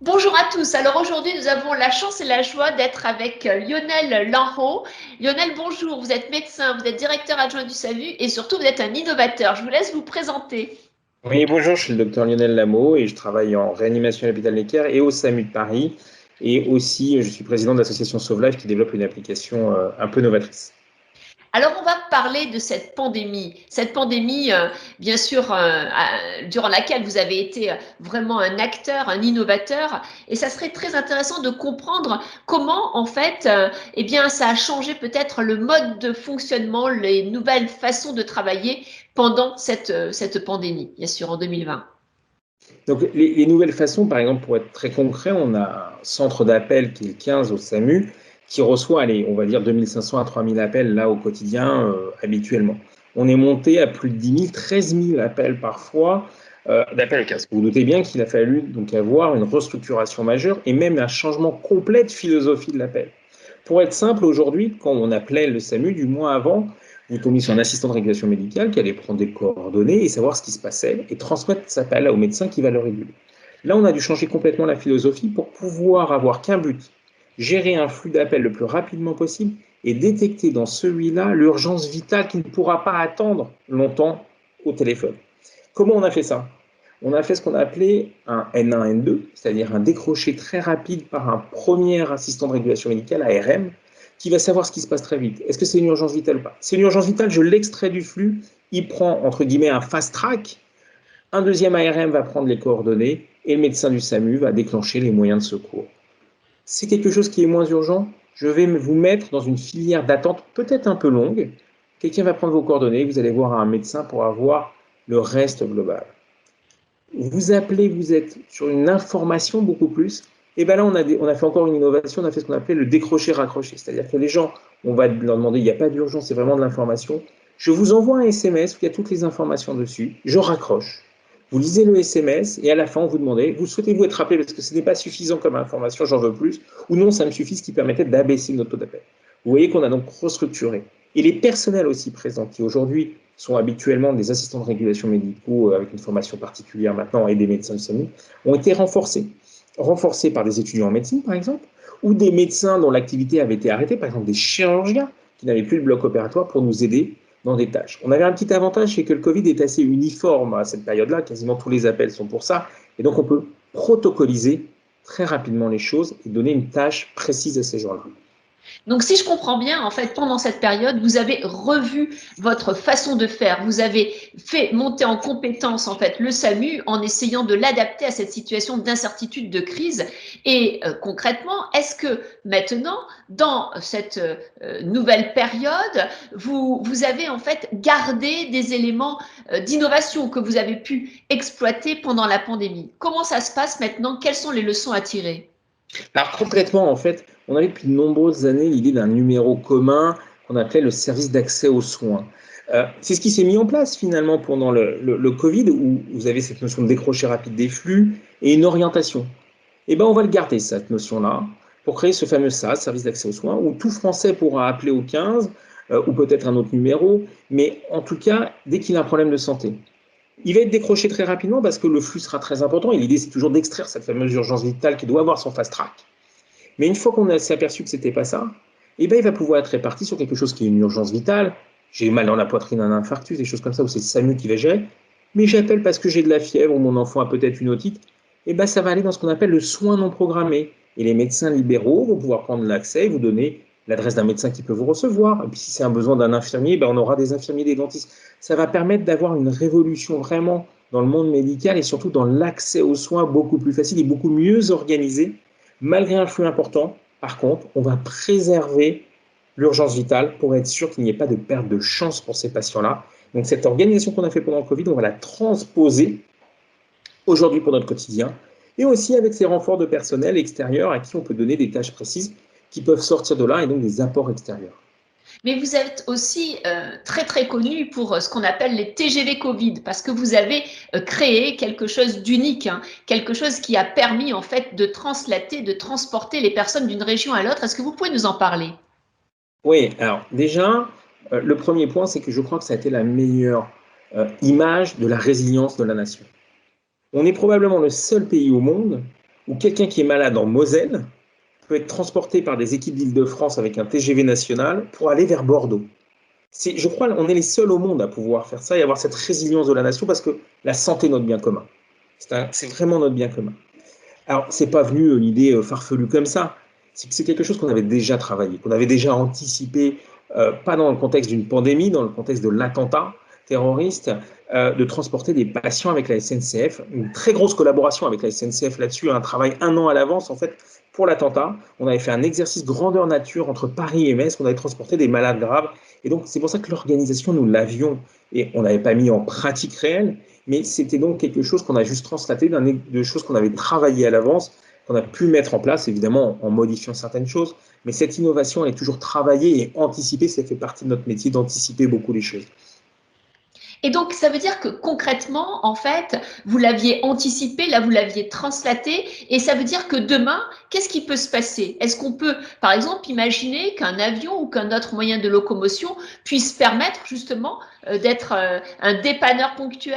Bonjour à tous. Alors aujourd'hui, nous avons la chance et la joie d'être avec Lionel Lanro. Lionel, bonjour. Vous êtes médecin, vous êtes directeur adjoint du SAMU et surtout vous êtes un innovateur. Je vous laisse vous présenter. Oui, bonjour, je suis le docteur Lionel Lameau et je travaille en réanimation à l'hôpital Necker et au SAMU de Paris. Et aussi, je suis président de l'association Sauve Life qui développe une application un peu novatrice. Alors on va parler de cette pandémie. Cette pandémie, bien sûr, durant laquelle vous avez été vraiment un acteur, un innovateur. Et ça serait très intéressant de comprendre comment, en fait, eh bien, ça a changé peut-être le mode de fonctionnement, les nouvelles façons de travailler pendant cette pandémie, bien sûr, en 2020. Donc, les nouvelles façons, par exemple, pour être très concret, on a un centre d'appel qui est le 15 au SAMU qui reçoit, allez, on va dire 2500 à 3000 appels là au quotidien habituellement. On est monté à plus de 10 000, 13 000 appels parfois d'appels au 15. Vous doutez bien qu'il a fallu donc avoir une restructuration majeure et même un changement complet de philosophie de l'appel. Pour être simple, aujourd'hui, quand on appelait le SAMU, du mois avant, vous tombiez sur un assistant de régulation médicale qui allait prendre des coordonnées et savoir ce qui se passait et transmettre cet appel au médecin qui va le réguler. Là, on a dû changer complètement la philosophie pour pouvoir avoir qu'un but, gérer un flux d'appels le plus rapidement possible et détecter dans celui-là l'urgence vitale qui ne pourra pas attendre longtemps au téléphone. Comment on a fait ça? On a fait ce qu'on a appelé un N1, N2, c'est-à-dire un décroché très rapide par un premier assistant de régulation médicale, ARM, qui va savoir ce qui se passe très vite. Est-ce que c'est une urgence vitale ou pas? C'est une urgence vitale, je l'extrais du flux, il prend entre guillemets un fast track, un deuxième ARM va prendre les coordonnées et le médecin du SAMU va déclencher les moyens de secours. C'est quelque chose qui est moins urgent, je vais vous mettre dans une filière d'attente peut-être un peu longue. Quelqu'un va prendre vos coordonnées, vous allez voir un médecin pour avoir le reste global. Vous appelez, vous êtes sur une information beaucoup plus. Et bien là, on a fait encore une innovation, on a fait ce qu'on appelle le décrocher-raccrocher. C'est-à-dire que les gens, on va leur demander, il n'y a pas d'urgence, c'est vraiment de l'information. Je vous envoie un SMS où il y a toutes les informations dessus, je raccroche. Vous lisez le SMS et à la fin, on vous demandez, vous souhaitez-vous être rappelé parce que ce n'est pas suffisant comme information, j'en veux plus, ou non, ça me suffit, ce qui permettait d'abaisser notre taux d'appel. Vous voyez qu'on a donc restructuré. Et les personnels aussi présents, qui aujourd'hui sont habituellement des assistants de régulation médicaux avec une formation particulière maintenant et des médecins de SAMU, ont été renforcés. Renforcés par des étudiants en médecine, par exemple, ou des médecins dont l'activité avait été arrêtée, par exemple des chirurgiens qui n'avaient plus le bloc opératoire pour nous aider dans des tâches. On avait un petit avantage, c'est que le Covid est assez uniforme à cette période-là, quasiment tous les appels sont pour ça, et donc on peut protocoliser très rapidement les choses et donner une tâche précise à ces gens-là. Donc, si je comprends bien, en fait, pendant cette période, vous avez revu votre façon de faire. Vous avez fait monter en compétence, en fait, le SAMU en essayant de l'adapter à cette situation d'incertitude, de crise. Et concrètement, est-ce que maintenant, dans cette nouvelle période, vous avez en fait gardé des éléments d'innovation que vous avez pu exploiter pendant la pandémie? Comment ça se passe maintenant? Quelles sont les leçons à tirer? Alors concrètement, en fait, on avait depuis de nombreuses années l'idée d'un numéro commun qu'on appelait le service d'accès aux soins. C'est ce qui s'est mis en place finalement pendant le Covid, où vous avez cette notion de décrocher rapide des flux et une orientation. Eh bien, on va le garder, cette notion-là, pour créer ce fameux SAS, service d'accès aux soins, où tout Français pourra appeler au 15, ou peut-être un autre numéro, mais en tout cas, dès qu'il a un problème de santé. Il va être décroché très rapidement parce que le flux sera très important et l'idée, c'est toujours d'extraire cette fameuse urgence vitale qui doit avoir son fast track. Mais une fois qu'on s'est aperçu que ce n'était pas ça, eh ben, il va pouvoir être réparti sur quelque chose qui est une urgence vitale. J'ai mal dans la poitrine, un infarctus, des choses comme ça, où c'est le SAMU qui va gérer. Mais j'appelle parce que j'ai de la fièvre ou mon enfant a peut-être une otite. Eh ben, ça va aller dans ce qu'on appelle le soin non programmé. Et les médecins libéraux vont pouvoir prendre l'accès et vous donner l'adresse d'un médecin qui peut vous recevoir. Et puis si c'est un besoin d'un infirmier, ben, on aura des infirmiers, des dentistes. Ça va permettre d'avoir une révolution vraiment dans le monde médical et surtout dans l'accès aux soins beaucoup plus facile et beaucoup mieux organisé. Malgré un flux important, par contre, on va préserver l'urgence vitale pour être sûr qu'il n'y ait pas de perte de chance pour ces patients-là. Donc cette organisation qu'on a fait pendant le Covid, on va la transposer aujourd'hui pour notre quotidien et aussi avec ces renforts de personnel extérieur à qui on peut donner des tâches précises qui peuvent sortir de là et donc des apports extérieurs. Mais vous êtes aussi très très connu pour ce qu'on appelle les TGV Covid, parce que vous avez créé quelque chose d'unique, hein, quelque chose qui a permis en fait de translater, de transporter les personnes d'une région à l'autre. Est-ce que vous pouvez nous en parler? Oui, alors déjà, le premier point, c'est que je crois que ça a été la meilleure image de la résilience de la nation. On est probablement le seul pays au monde où quelqu'un qui est malade en Moselle peut être transporté par des équipes d'Île-de-France avec un TGV national pour aller vers Bordeaux. Je crois qu'on est les seuls au monde à pouvoir faire ça et avoir cette résilience de la nation parce que la santé est notre bien commun. C'est vraiment notre bien commun. Alors, c'est pas venu une idée farfelue comme ça. C'est quelque chose qu'on avait déjà travaillé, qu'on avait déjà anticipé, pas dans le contexte d'une pandémie, dans le contexte de l'attentat terroriste, de transporter des patients avec la SNCF. Une très grosse collaboration avec la SNCF là-dessus, un travail un an à l'avance en fait pour l'attentat. On avait fait un exercice grandeur nature entre Paris et Metz, on avait transporté des malades graves. Et donc, c'est pour ça que l'organisation, nous l'avions et on n'avait pas mis en pratique réelle, mais c'était donc quelque chose qu'on a juste translaté de choses qu'on avait travaillées à l'avance, qu'on a pu mettre en place, évidemment en modifiant certaines choses, mais cette innovation, elle est toujours travaillée et anticipée, ça fait partie de notre métier d'anticiper beaucoup les choses. Et donc, ça veut dire que concrètement, en fait, vous l'aviez anticipé, là, vous l'aviez translaté, et ça veut dire que demain, qu'est-ce qui peut se passer? Est-ce qu'on peut, par exemple, imaginer qu'un avion ou qu'un autre moyen de locomotion puisse permettre justement d'être un dépanneur ponctuel?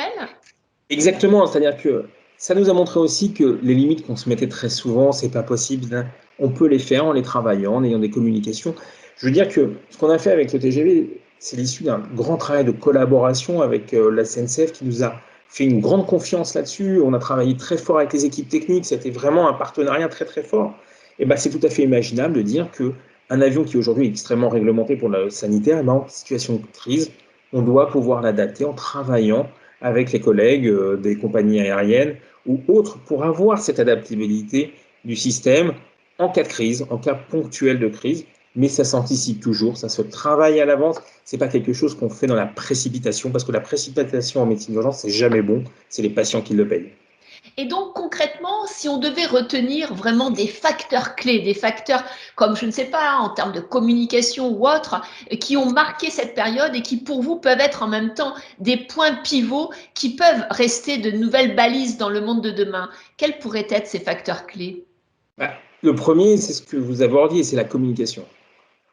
Exactement, c'est-à-dire que ça nous a montré aussi que les limites qu'on se mettait très souvent, c'est pas possible, hein. On peut les faire en les travaillant, en ayant des communications. Je veux dire que ce qu'on a fait avec le TGV, c'est l'issue d'un grand travail de collaboration avec la SNCF qui nous a fait une grande confiance là-dessus. On a travaillé très fort avec les équipes techniques, c'était vraiment un partenariat très très fort. Et ben, c'est tout à fait imaginable de dire que un avion qui aujourd'hui est extrêmement réglementé pour le sanitaire, et ben, en situation de crise, on doit pouvoir l'adapter en travaillant avec les collègues des compagnies aériennes ou autres pour avoir cette adaptabilité du système en cas de crise, en cas ponctuel de crise. Mais ça s'anticipe toujours, ça se travaille à l'avance. C'est pas quelque chose qu'on fait dans la précipitation, parce que la précipitation en médecine d'urgence, c'est jamais bon. C'est les patients qui le payent. Et donc concrètement, si on devait retenir vraiment des facteurs clés, des facteurs comme, je ne sais pas, en termes de communication ou autres, qui ont marqué cette période et qui pour vous peuvent être en même temps des points pivots qui peuvent rester de nouvelles balises dans le monde de demain, quels pourraient être ces facteurs clés? Bah, le premier, c'est ce que vous abordiez, c'est la communication.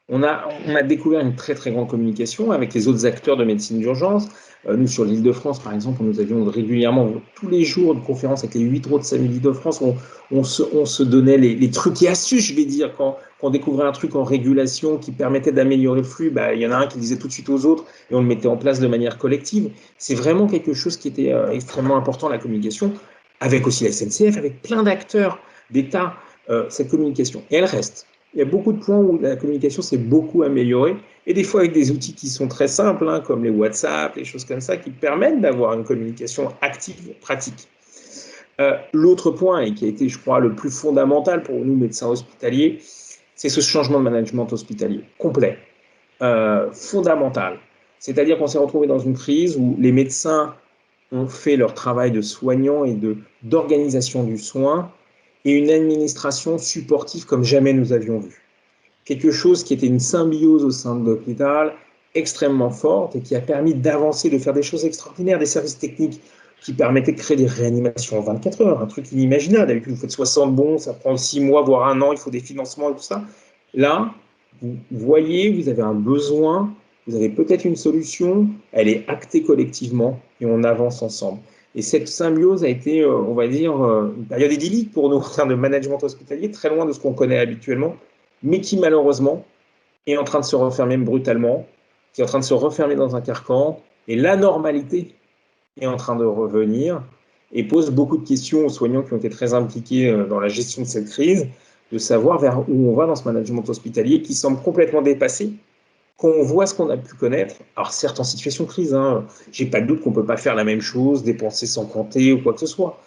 On a découvert une très très grande communication avec les autres acteurs de médecine d'urgence. Nous, sur l'Île-de-France, par exemple, nous avions régulièrement, tous les jours, de conférences avec les 8 autres SAMU d'Île-de-France. On se donnait les trucs et astuces, je vais dire, quand on découvrait un truc en régulation qui permettait d'améliorer le flux, bah, il y en a un qui disait tout de suite aux autres et on le mettait en place de manière collective. C'est vraiment quelque chose qui était extrêmement important, la communication, avec aussi la SNCF, avec plein d'acteurs d'État, cette communication. Et elle reste. Il y a beaucoup de points où la communication s'est beaucoup améliorée, et des fois avec des outils qui sont très simples, hein, comme les WhatsApp, les choses comme ça, qui permettent d'avoir une communication active, pratique. L'autre point, et qui a été, je crois, le plus fondamental pour nous, médecins hospitaliers, c'est ce changement de management hospitalier, complet, fondamental. C'est-à-dire qu'on s'est retrouvé dans une crise où les médecins ont fait leur travail de soignants et d'organisation du soin, et une administration supportive comme jamais nous avions vu. Quelque chose qui était une symbiose au sein de l'hôpital extrêmement forte et qui a permis d'avancer, de faire des choses extraordinaires, des services techniques qui permettaient de créer des réanimations en 24 heures, un truc inimaginable. D'habitude, vous faites 60 bons, ça prend 6 mois, voire un an, il faut des financements et tout ça. Là, vous voyez, vous avez un besoin, vous avez peut-être une solution, elle est actée collectivement et on avance ensemble. Et cette symbiose a été, on va dire, une période idyllique pour nous en termes de management hospitalier, très loin de ce qu'on connaît habituellement, mais qui malheureusement est en train de se refermer brutalement, qui est en train de se refermer dans un carcan, et la normalité est en train de revenir et pose beaucoup de questions aux soignants qui ont été très impliqués dans la gestion de cette crise, de savoir vers où on va dans ce management hospitalier qui semble complètement dépassé, quand on voit ce qu'on a pu connaître. Alors certes en situation de crise, hein, j'ai pas de doute qu'on ne peut pas faire la même chose, dépenser sans compter ou quoi que ce soit,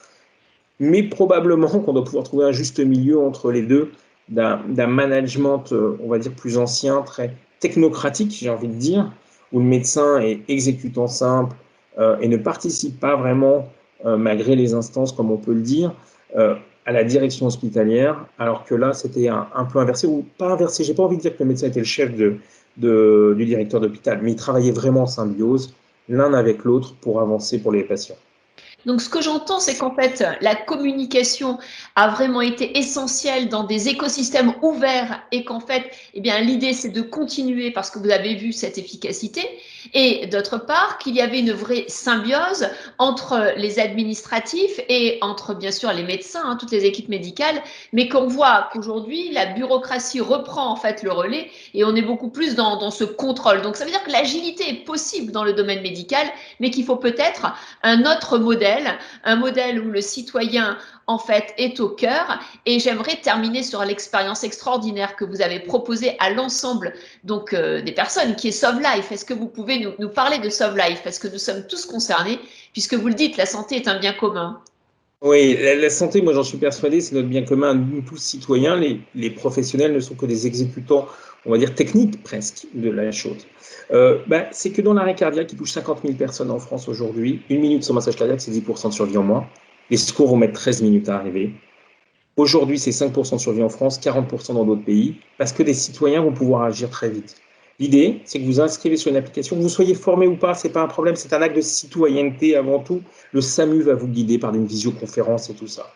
mais probablement qu'on doit pouvoir trouver un juste milieu entre les deux, d'un management, on va dire, plus ancien, très technocratique, j'ai envie de dire, où le médecin est exécutant simple et ne participe pas vraiment, malgré les instances, comme on peut le dire, à la direction hospitalière, alors que là, c'était un peu inversé, ou pas inversé, j'ai pas envie de dire que le médecin était le chef du directeur d'hôpital, mais il travaillait vraiment en symbiose, l'un avec l'autre, pour avancer pour les patients. Donc, ce que j'entends, c'est qu'en fait, la communication a vraiment été essentielle dans des écosystèmes ouverts et qu'en fait, eh bien, l'idée, c'est de continuer parce que vous avez vu cette efficacité. Et d'autre part, qu'il y avait une vraie symbiose entre les administratifs et entre, bien sûr, les médecins, hein, toutes les équipes médicales, mais qu'on voit qu'aujourd'hui, la bureaucratie reprend en fait le relais et on est beaucoup plus dans ce contrôle. Donc, ça veut dire que l'agilité est possible dans le domaine médical, mais qu'il faut peut-être un autre modèle, un modèle où le citoyen en fait est au cœur. Et j'aimerais terminer sur l'expérience extraordinaire que vous avez proposée à l'ensemble donc des personnes qui est Sauve Life. Est-ce que vous pouvez nous parler de Sauve Life parce que nous sommes tous concernés puisque vous le dites, la santé est un bien commun. Oui, la santé, moi j'en suis persuadé, c'est notre bien commun, nous tous citoyens. Les professionnels ne sont que des exécutants, on va dire techniques presque, de la chose. C'est que dans l'arrêt cardiaque, qui touche 50 000 personnes en France aujourd'hui, 1 minute sans massage cardiaque, c'est 10% de survie en moins. Les secours vont mettre 13 minutes à arriver. Aujourd'hui, c'est 5% de survie en France, 40% dans d'autres pays, parce que des citoyens vont pouvoir agir très vite. L'idée, c'est que vous inscrivez sur une application, que vous soyez formé ou pas, c'est pas un problème, c'est un acte de citoyenneté avant tout. Le SAMU va vous guider par une visioconférence et tout ça.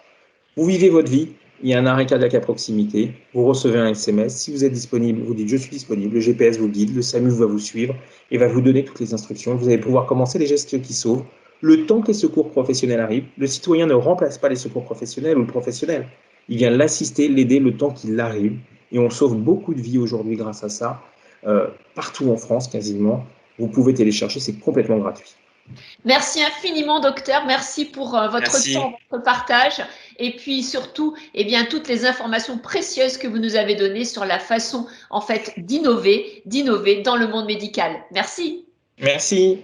Vous vivez votre vie, il y a un arrêt cardiaque à proximité, vous recevez un SMS, si vous êtes disponible, vous dites je suis disponible, le GPS vous guide, le SAMU va vous suivre et va vous donner toutes les instructions. Vous allez pouvoir commencer les gestes qui sauvent. Le temps que les secours professionnels arrivent, le citoyen ne remplace pas les secours professionnels ou le professionnel. Il vient l'assister, l'aider le temps qu'il arrive. Et on sauve beaucoup de vies aujourd'hui grâce à ça. Partout en France, quasiment. Vous pouvez télécharger, c'est complètement gratuit. Merci infiniment, docteur. Merci pour votre temps, Merci. votre partage. Et puis surtout, eh bien, toutes les informations précieuses que vous nous avez données sur la façon, en fait, d'innover dans le monde médical. Merci. Merci.